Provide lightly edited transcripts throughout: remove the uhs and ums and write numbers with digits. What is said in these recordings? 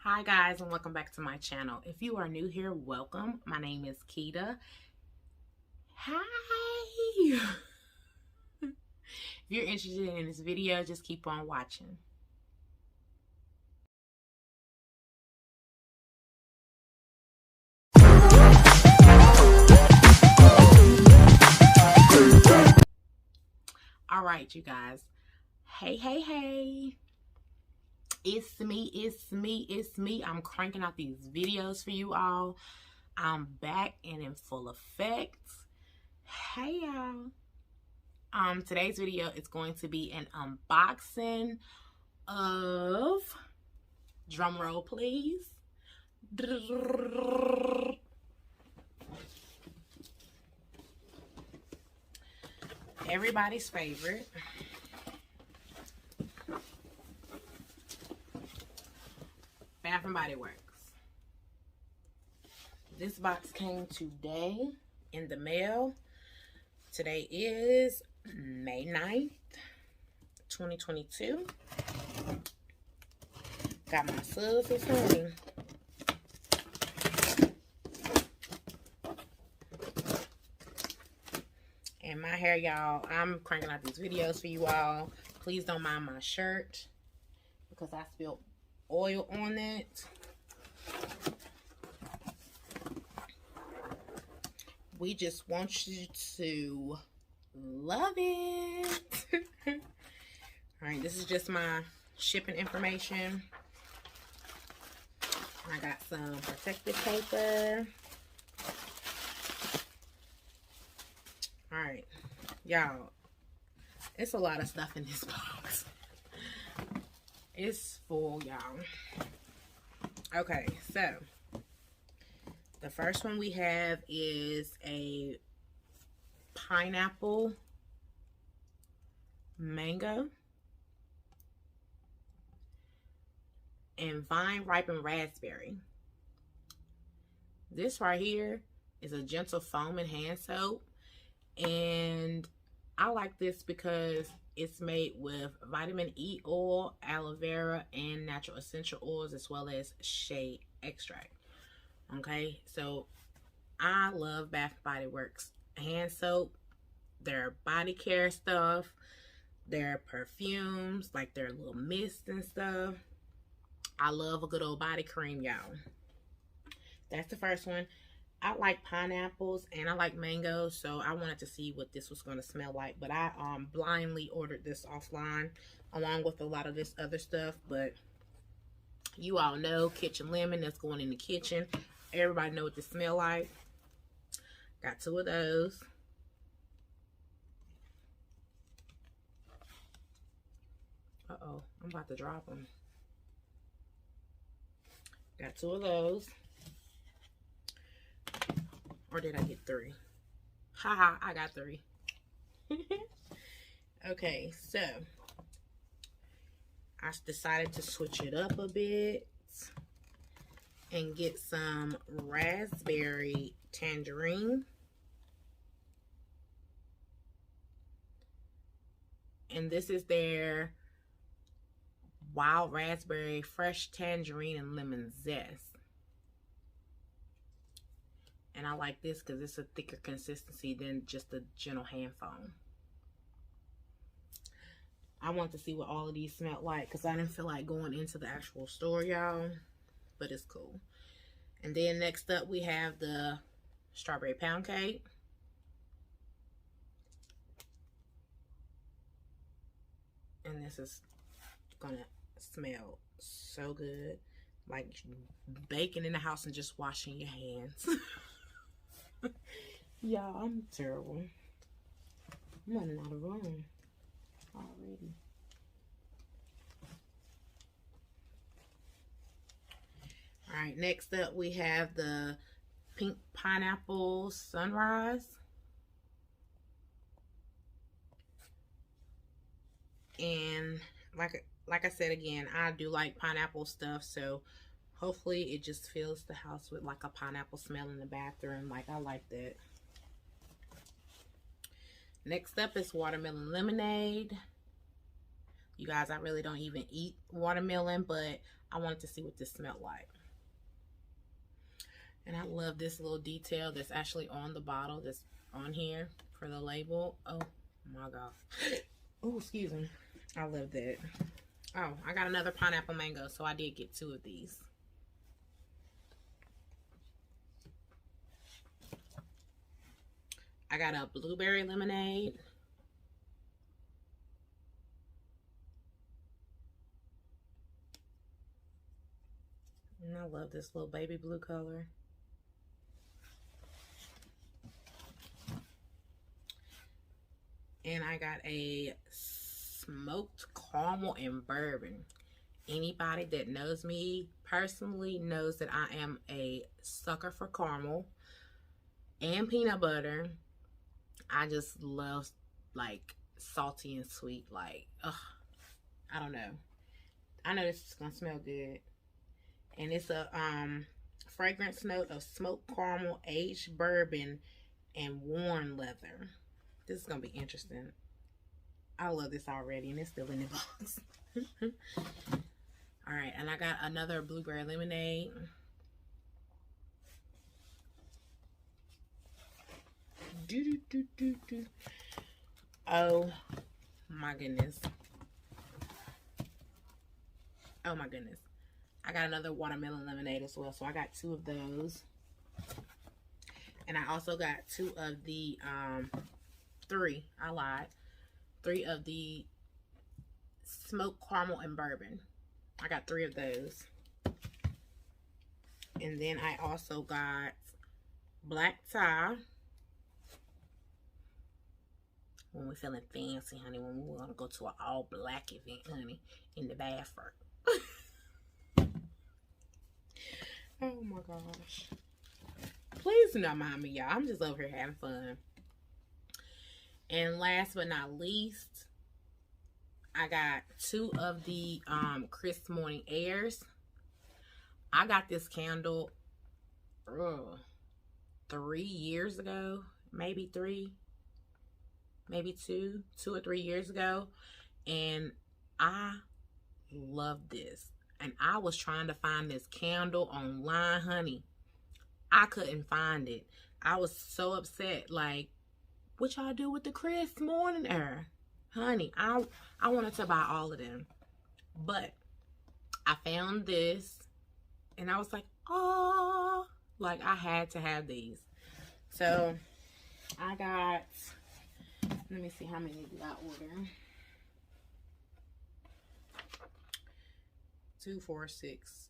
Hi guys, and welcome back to my channel. If you are new here, welcome. My name is Keita. Hi! If you're interested in this video, just keep on watching. Alright, you guys. Hey. It's me. I'm cranking out these videos for you all. I'm back and in full effect. Hey y'all. Today's video is going to be an unboxing of, drum roll please, everybody's favorite Bath and Body Works. This box came today in the mail. Today is May 9th, 2022. Got my subs this morning. And my hair, y'all, I'm cranking out these videos for you all. Please don't mind my shirt because I spilled oil on it. We just want you to love it. All right, this is just my shipping information. I got some protective paper. All right, y'all, it's a lot of stuff in this box. It's full, y'all. Okay, so the first one we have is a pineapple mango and vine ripened raspberry. This right here is a gentle foam and hand soap, and I like this because it's made with vitamin E oil, aloe vera, and natural essential oils, as well as shea extract. Okay, so I love Bath and Body Works hand soap, their body care stuff, their perfumes, like their little mist and stuff. I love a good old body cream, y'all. That's the first one. I like pineapples and I like mangoes, so I wanted to see what this was going to smell like. But I blindly ordered this offline along with a lot of this other stuff. But you all know kitchen lemon, that's going in the kitchen. Everybody know what this smell like. Got two of those. Uh-oh, I'm about to drop them. Got two of those. Or did I get three? Haha, I got three. Okay, so I decided to switch it up a bit and get some raspberry tangerine. And this is their wild raspberry, fresh tangerine, and lemon zest. And I like this because it's a thicker consistency than just a gentle hand foam. I want to see what all of these smelled like because I didn't feel like going into the actual store, y'all. But it's cool. And then next up we have the strawberry pound cake. And this is gonna smell so good. Like baking in the house and just washing your hands. Y'all, I'm terrible. I'm running out of room already. Alright, next up we have the pink pineapple sunrise. And like I said again, I do like pineapple stuff, so hopefully it just fills the house with like a pineapple smell in the bathroom. Like, I like that. Next up is watermelon lemonade. You guys, I really don't even eat watermelon, but I wanted to see what this smelled like. And I love this little detail that's actually on the bottle, that's on here for the label. Oh my God. Oh, excuse me. I love that. Oh, I got another pineapple mango, so I did get 2 of these. I got a blueberry lemonade. And I love this little baby blue color. And I got a smoked caramel and bourbon. Anybody that knows me personally knows that I am a sucker for caramel and peanut butter. I just love like salty and sweet. Like, ugh, I don't know. I know this is gonna smell good. And it's a fragrance note of smoked caramel, aged bourbon, and worn leather. This is gonna be interesting. I love this already, and it's still in the box. All right, and I got another blueberry lemonade. Oh my goodness. Oh my goodness. I got another watermelon lemonade as well, so I got 2 of those. And I also got 2 of the 3, I lied, 3 of the smoked caramel and bourbon. I got 3 of those. And then I also got black tie. When we're feeling fancy, honey, when we want to go to an all black event, honey, in the bathroom. Oh my gosh. Please do not mind me, y'all. I'm just over here having fun. And last but not least, I got 2 of the Crisp Morning Airs. I got this candle 3 years ago. Maybe 3. Maybe 2 or 3 years ago. And I love this. And I was trying to find this candle online, honey. I couldn't find it. I was so upset. Like, what y'all do with the Crisp Morning Air? Honey, I wanted to buy all of them. But I found this. And I was like, oh. Like, I had to have these. So, I got... Let me see how many did I order. 2, 4, 6,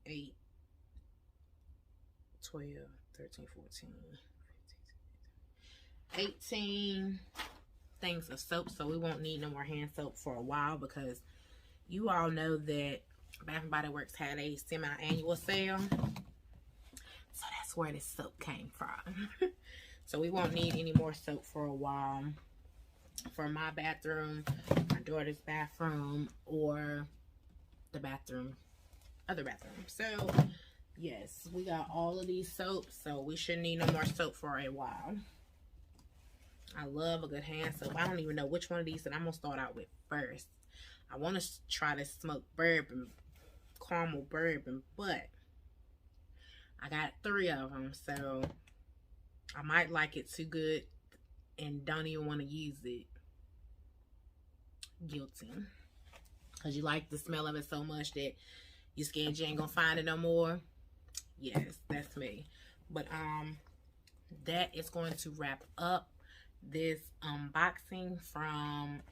8, 12, 13, 14, 15, 18 things of soap. So we won't need no more hand soap for a while, because you all know that Bath & Body Works had a semi-annual sale. So that's where this soap came from. So we won't need any more soap for a while for my bathroom, my daughter's bathroom, or the bathroom, other bathroom. So yes, we got all of these soaps, so we shouldn't need no more soap for a while. I love a good hand soap. I don't even know which one of these that I'm gonna start out with first. I want to try this smoked bourbon, caramel bourbon, but I got 3 of them, so I might like it too good and don't even want to use it. Guilty. Because you like the smell of it so much that you scared you ain't gonna find it no more. Yes, that's me. But that is going to wrap up this unboxing from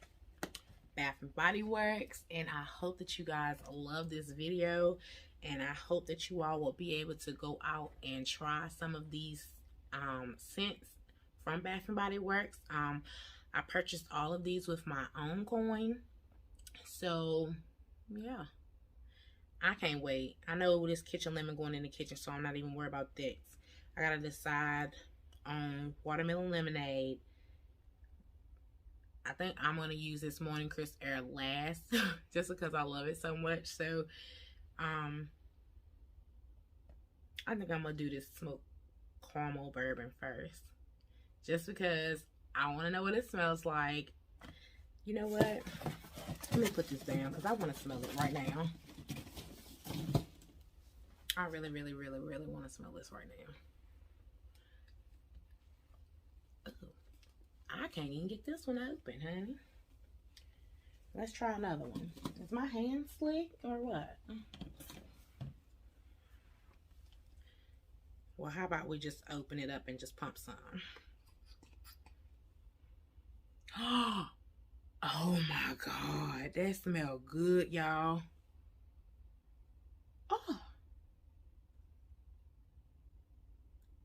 Bath & Body Works. And I hope that you guys love this video. And I hope that you all will be able to go out and try some of these scents from Bath & Body Works. I purchased all of these with my own coin. So, yeah. I can't wait. I know this kitchen lemon going in the kitchen, so I'm not even worried about that. I gotta decide on watermelon lemonade. I think I'm gonna use this Morning Crisp Air last, just because I love it so much. So, I think I'm gonna do this smoked caramel bourbon first, just because I want to know what it smells like. You know what? Let me put this down because I want to smell it right now. I really, really, really, really want to smell this right now. Ooh, I can't even get this one open, honey. Let's try another one. Is my hand slick or what? Well, how about we just open it up and just pump some? Oh my God, that smells good, y'all. Oh,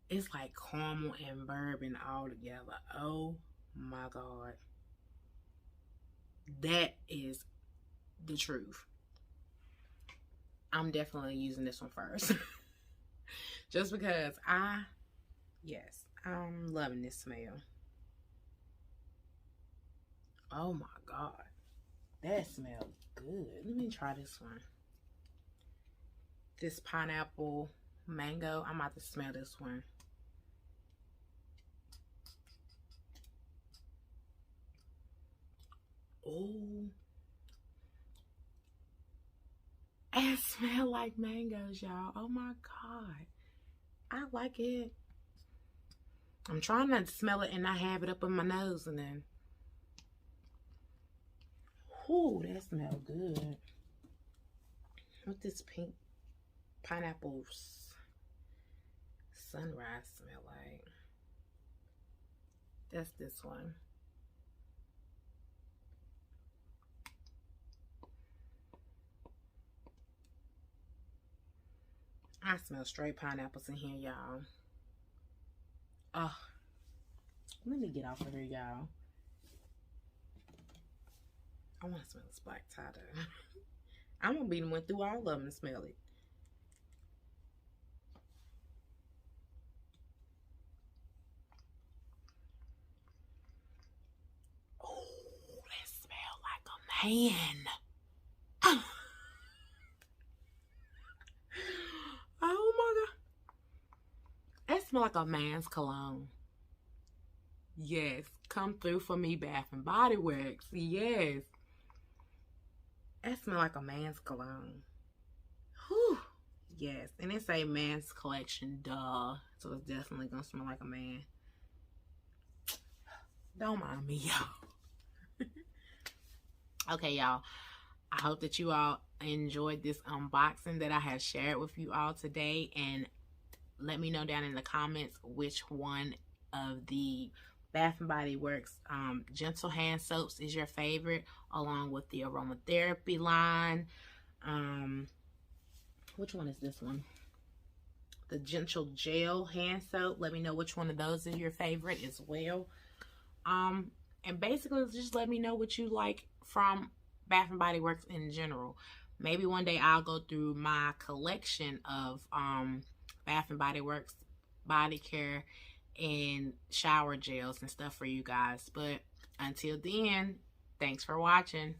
it's like caramel and bourbon all together. Oh my God, that is the truth. I'm definitely using this one first. Just because yes, I'm loving this smell. Oh my God, that smells good. Let me try this one. This pineapple mango. I'm about to smell this one. Oh, it smells like mangoes, y'all. Oh my God, I like it. I'm trying not to smell it and not have it up in my nose, and then ooh, that smells good. What this pink pineapple sunrise smell like? That's this one. I smell straight pineapples in here, y'all. Oh, let me get off of here, y'all. I want to smell this black tie dye. I'm gonna be the one through all of them to smell it. Oh, that smells like a man. Oh my God, that smells like a man's cologne. Yes, come through for me, Bath and Body Works. Yes, that smells like a man's cologne. Whew. Yes, and it's a man's collection, duh. So it's definitely gonna smell like a man. Don't mind me, y'all. Okay, y'all. I hope that you all enjoyed this unboxing that I have shared with you all today. And let me know down in the comments which one of the Bath and Body Works gentle hand soaps is your favorite, along with the aromatherapy line. Which one is this one? The gentle gel hand soap. Let me know which one of those is your favorite as well. And basically just let me know what you like from Bath and Body Works in general. Maybe one day I'll go through my collection of Bath and Body Works body care and shower gels and stuff for you guys. But until then, thanks for watching.